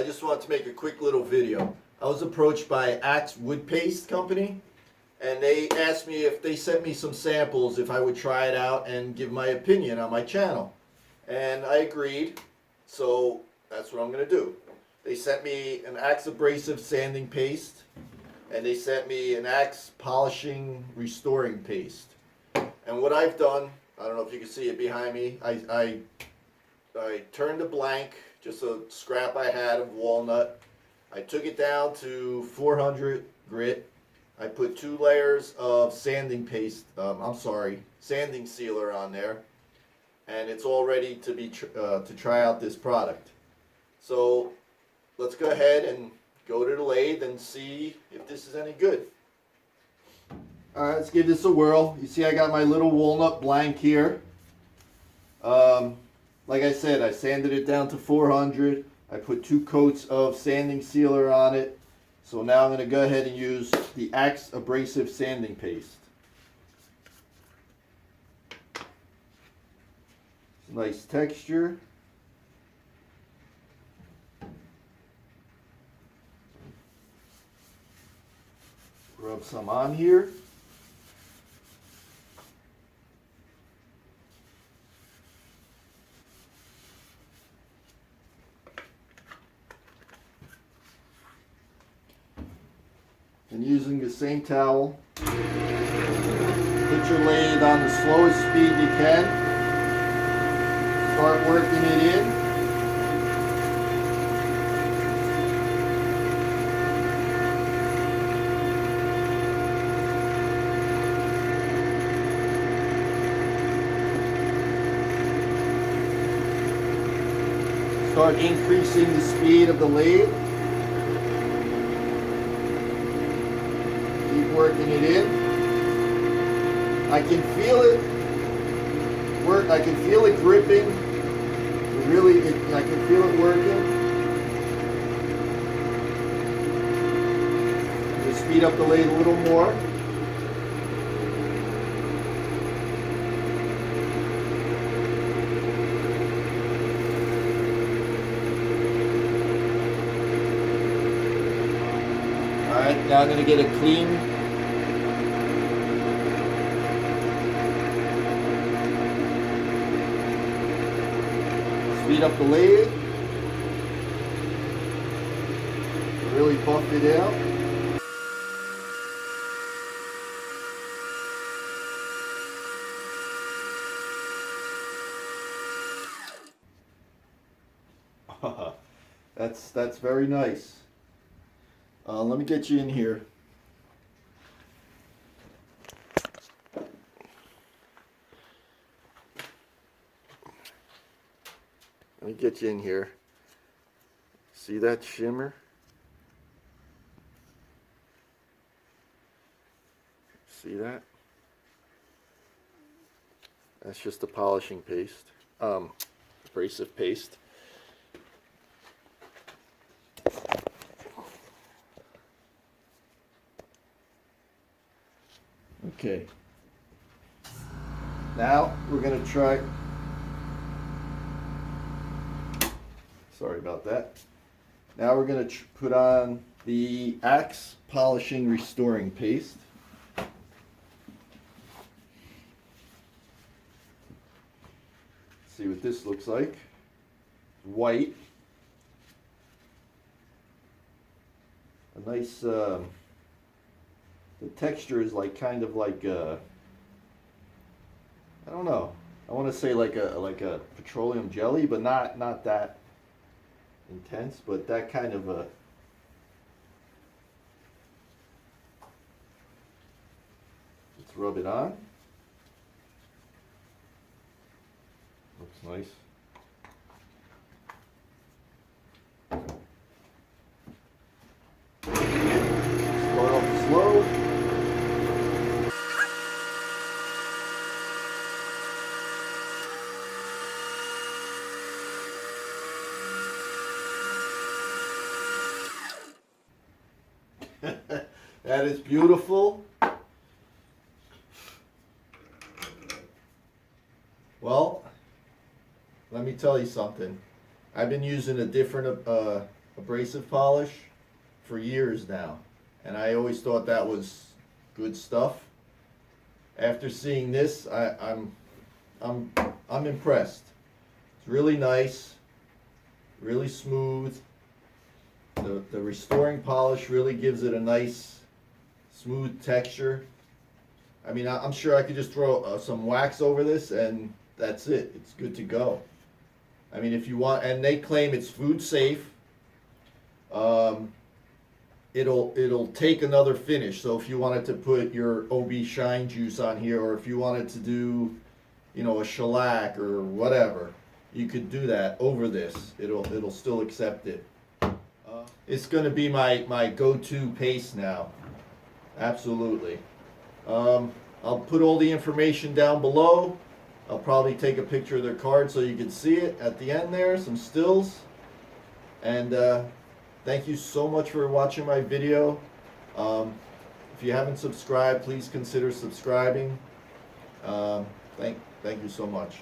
just wanted to make a quick little video. I was approached by Acks Woodpaste company, and they asked me if they sent me some samples if I would try it out and give my opinion on my channel. And I agreed, so that's what I'm going to do. They sent me an Acks abrasive sanding paste, and they sent me an Acks polishing restoring paste. And what I've done, I don't know if you can see it behind me, I turned a blank, just a scrap I had of walnut. I took it down to 400 grit. I put 2 layers of sanding paste, sanding sealer on there, and it's all ready to be to try out this product. So let's go ahead and go to the lathe and see if this is any good. All right, let's give this a whirl. You see I got my little walnut blank here. Like I said, I sanded it down to 400. I put 2 coats of sanding sealer on it. So now I'm going to go ahead and use the Acks abrasive sanding paste. Nice texture. Rub some on here. And using the same towel, put your lathe on the slowest speed you can. Start working it in. Start increasing the speed of the lathe. Working it in. I can feel it work. I can feel it gripping. I can feel it working. Just speed up the lathe a little more. All right, now I'm going to get a clean. Speed up the lathe, really buff it out. That's very nice. Let me get you in here. Let me get you in here. See that shimmer? See that? That's just the polishing paste, abrasive paste. Okay. Now we're going to try. Sorry about that. Now we're going to put on the Acks polishing restoring paste. See what this looks like. White. A nice. The texture is like kind of like I don't know. I want to say like a petroleum jelly, but not that intense, but that kind of a. Let's rub it on. Looks nice. Start off slow. That is beautiful. Well, let me tell you something. I've been using a different abrasive polish for years now, and I always thought that was good stuff. After seeing this, I'm impressed. It's really nice, really smooth. The restoring polish really gives it a nice, smooth texture. I mean, I'm sure I could just throw some wax over this and that's it. It's good to go. I mean, if you want, and they claim it's food safe. It'll take another finish. So if you wanted to put your OB Shine Juice on here, or if you wanted to do, you know, a shellac or whatever, you could do that over this. It'll still accept it. It's going to be my go-to paste now. Absolutely. I'll put all the information down below. I'll probably take a picture of their card so you can see it at the end there, some stills. And thank you so much for watching my video. If you haven't subscribed, please consider subscribing. Thank you so much.